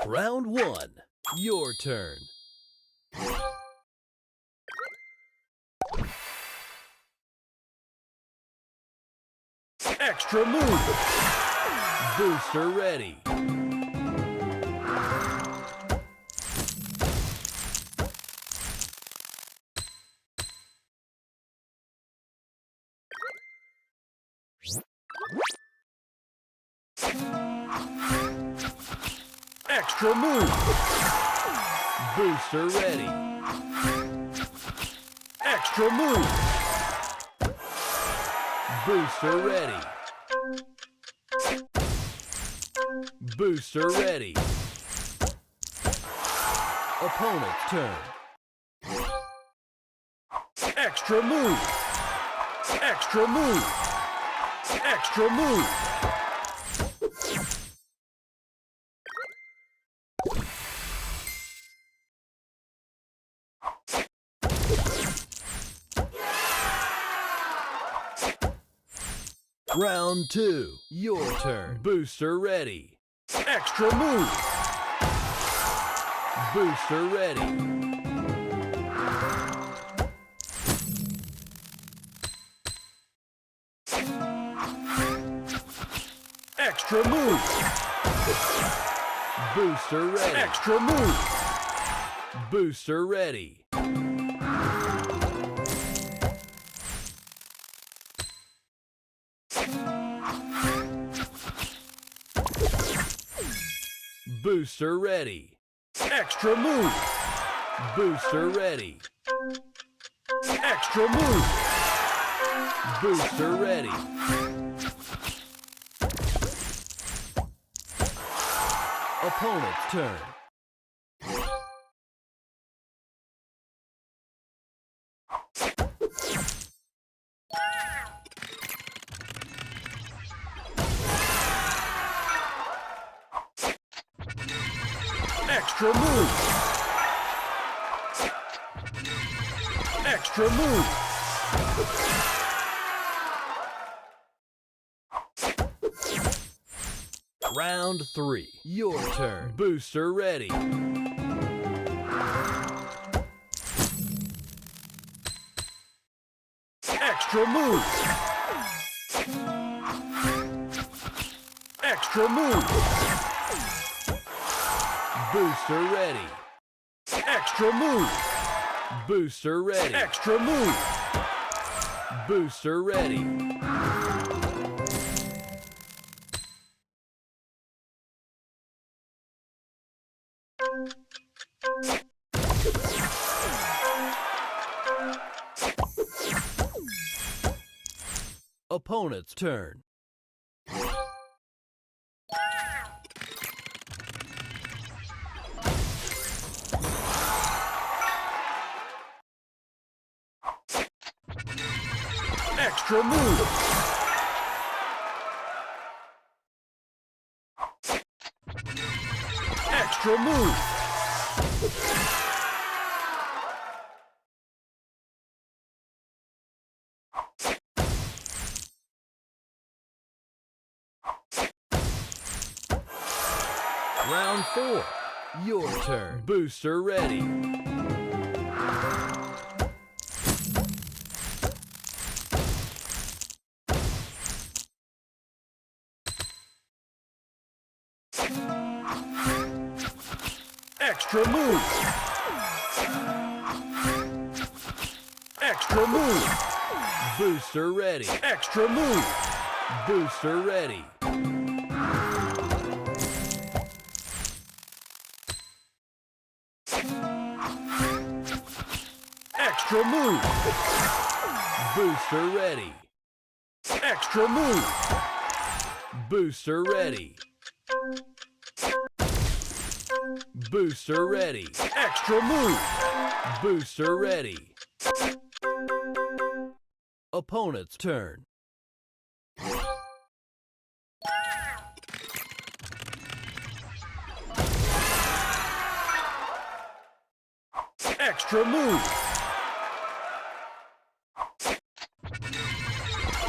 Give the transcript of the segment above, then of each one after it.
Round 1. Your turn. Extra move. Booster ready. Extra move. Booster ready. Extra move. Booster ready. Booster ready. Opponent's turn. Extra move. Extra move. Extra move. Round 2. Your turn. Booster ready. Extra move. Booster ready. Extra move. Booster ready. Extra move. Booster ready. Booster ready. Extra move. Booster ready. Extra move. Booster ready. Opponent's turn. Extra move. Extra move. Round 3. Your turn. Booster ready. Extra move. Extra move. Booster ready. Extra move. Booster ready. Extra move. Booster ready. Opponent's turn. Extra move. Extra move. Round 4. Your turn. Booster ready. Extra move. Extra move. Booster ready. Extra move. Booster ready. Extra move. Booster ready. Extra move. Booster ready. Booster ready. Extra move. Booster ready. Opponent's turn. Extra move.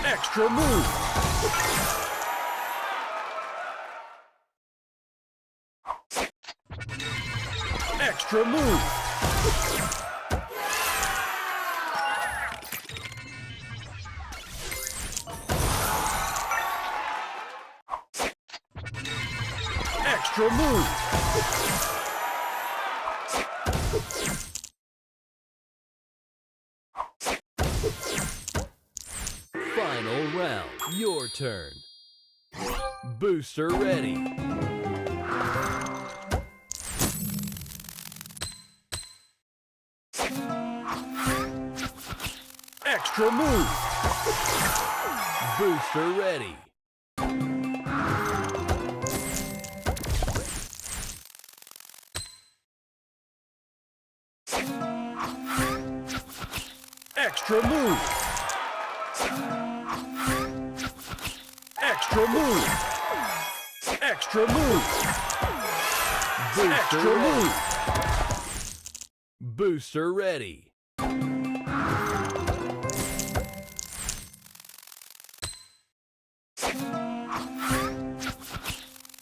Extra move. Extra move. Extra move. Final round. Your turn. Booster ready. Extra move. Booster ready. Extra move. Extra move. Extra move. Booster Extra move. Booster ready.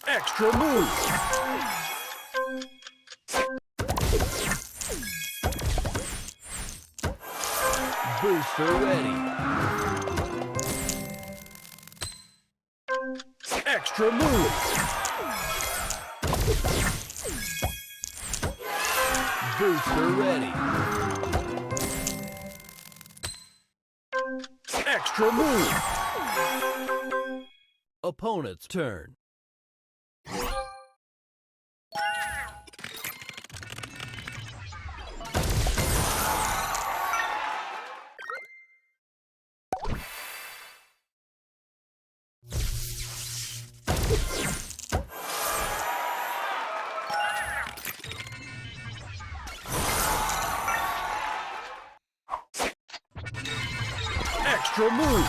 Extra move. Booster ready. Extra move. Booster ready. Extra move. Opponent's turn. Extra move.